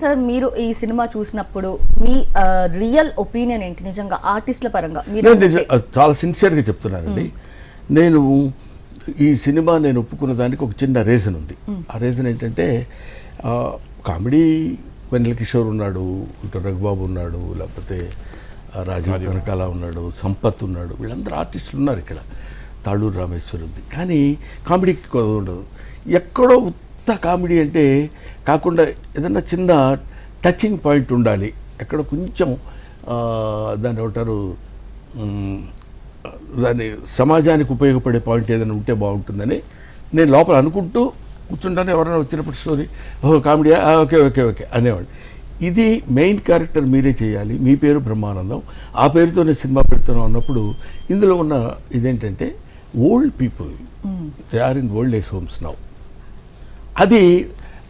Sir మీరు ఈ cinema చూసినప్పుడు మీ రియల్ ఒపీనియన్ ఏంటి నిజంగా ఆర్టిస్టుల పరంగా మీరు చాలా సిన్సియర్గా చెప్తున్నానండి. నేను ఈ సినిమా నేను ఒప్పుకున్న దానికి ఒక చిన్న రీజన్ ఉంది. ఆ రీజన్ ఏంటంటే కామెడీ వెన్నెల కిషోర్ ఉన్నాడు, ఇటు రఘుబాబు ఉన్నాడు, లేకపోతే రాజీవ్ కనకాల ఉన్నాడు, సంపత్ ఉన్నాడు, వీళ్ళందరూ ఆర్టిస్టులు ఉన్నారు ఇక్కడ. తాళూరు రామేశ్వరి ఉంది. కానీ కామెడీకి ఉండదు. ఎక్కడో ఉత్త కామెడీ అంటే కాకుండా ఏదన్నా చిన్న టచింగ్ పాయింట్ ఉండాలి. ఎక్కడ కొంచెం దాన్ని ఏమంటారు, దాని సమాజానికి ఉపయోగపడే పాయింట్ ఏదైనా ఉంటే బాగుంటుందని నేను లోపల అనుకుంటూ కూర్చుంటాను. ఎవరైనా వచ్చినప్పుడు స్టోరీ కామెడీయా, ఓకే ఓకే ఓకే అనేవాడు. ఇది మెయిన్ క్యారెక్టర్ మీరే చేయాలి, మీ పేరు బ్రహ్మానందం, ఆ పేరుతోనే సినిమా పెడుతున్నాం అన్నప్పుడు ఇందులో ఉన్న ఇదేంటంటే old people, they are in old age homes now. అది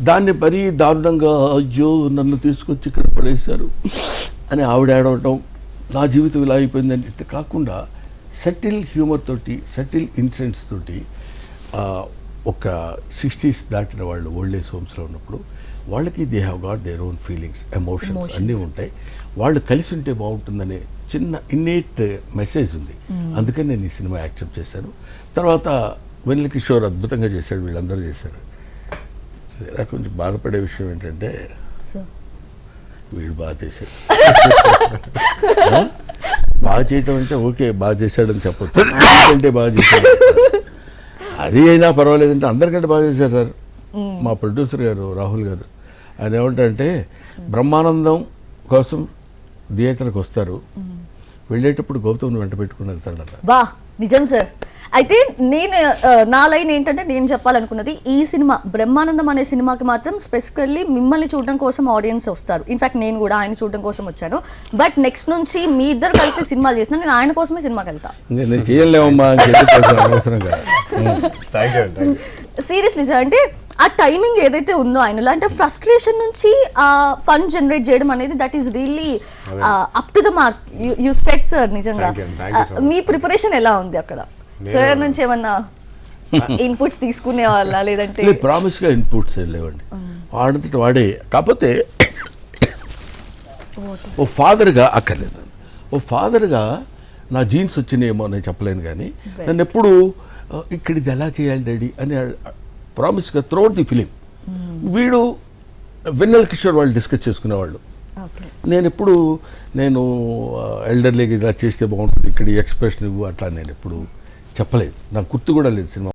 దాన్ని మరీ దారుణంగా అయ్యో నన్ను తీసుకొచ్చి ఇక్కడ పడేశారు అని ఆవిడ ఆడవటం, నా జీవితం ఇలా అయిపోయిందని కాకుండా సటిల్ హ్యూమర్ తోటి, సటిల్ ఇన్సిడెంట్స్ తోటి ఒక 60s దాటిన వాళ్ళు ఓల్డ్ ఏజ్ హోమ్స్లో ఉన్నప్పుడు వాళ్ళకి they have got their own feelings, emotions అన్నీ ఉంటాయి. వాళ్ళు కలిసి ఉంటే బాగుంటుందనే చిన్న ఇన్నేట్ మెసేజ్ ఉంది. అందుకని నేను ఈ సినిమా యాక్సెప్ట్ చేశాను. తర్వాత వెన్నెల కిషోర్ అద్భుతంగా చేశాడు, వీళ్ళందరూ చేశారు. కొంచెం బాధపడే విషయం ఏంటంటే వీడు బాగా చేశాడు. బాగా చేయటం అంటే ఓకే బాగా చేశాడని చెప్పొచ్చు, అంటే బాగా చేశాడు అది అయినా పర్వాలేదంటే అందరికంటే బాగా చేశారు సార్. మా ప్రొడ్యూసర్ గారు రాహుల్ గారు ఆయన ఏమంటారంటే బ్రహ్మానందం కోసం థియేటర్కి వస్తారు, వెళ్ళేటప్పుడు గౌతమ్ని వెంట పెట్టుకుని వెళ్తాడట. బా నిజం సార్. అయితే నేను నా లైన్ ఏంటంటే నేను చెప్పాలనుకున్నది ఈ సినిమా బ్రహ్మానందం అనే సినిమాకి మాత్రం స్పెసిఫికల్లీ మిమ్మల్ని చూడడం కోసం ఆడియన్స్ వస్తారు. ఇన్ఫాక్ట్ నేను కూడా ఆయన చూడడం కోసం వచ్చాను. బట్ నెక్స్ట్ నుంచి మీ ఇద్దరు కలిసి సినిమాలు చేసిన నేను ఆయన కోసమే సినిమాకి వెళ్తా. నేను చేయలేమమ్మా సీరియస్లీ సార్. అంటే ఆ టైమింగ్ ఏదైతే ఉందో ఆయనలో, అంటే ఫ్రస్ట్రేషన్ నుంచి ఫన్ జనరేట్ చేయడం అనేది that is really up to the mark. You set sir. నిజంగా మీ ప్రిపరేషన్ ఎలా ఉంది అక్కడ? సార్ నుంచి ఏమన్నా ఇన్పుట్స్ తీసుకునే వాళ్ళ లేదంటే? ప్రామిస్గా ఇన్పుట్స్ లేవండి, వాడంతటి వాడే. కాకపోతే ఓ ఫాదర్గా అక్కర్లేదు, ఓ ఫాదర్గా నా జీన్స్ వచ్చినాయేమో నేను చెప్పలేను. కానీ నన్ను ఎప్పుడు ఇక్కడ ఇది ఎలా చేయాలి డాడీ అని ప్రామిస్గా త్రూఅవుట్ ది ఫిలిం వీడు వెన్నెల కిషోర్ వాళ్ళు డిస్కస్ చేసుకునేవాళ్ళు. నేను ఎల్డర్లీగా ఇలా చేస్తే బాగుంటుంది, ఇక్కడ ఎక్స్ప్రెషన్ ఇవ్వు అట్లా నేను ఎప్పుడు చెప్పలేదు, నాకు గుర్తు కూడా లేదు సినిమా.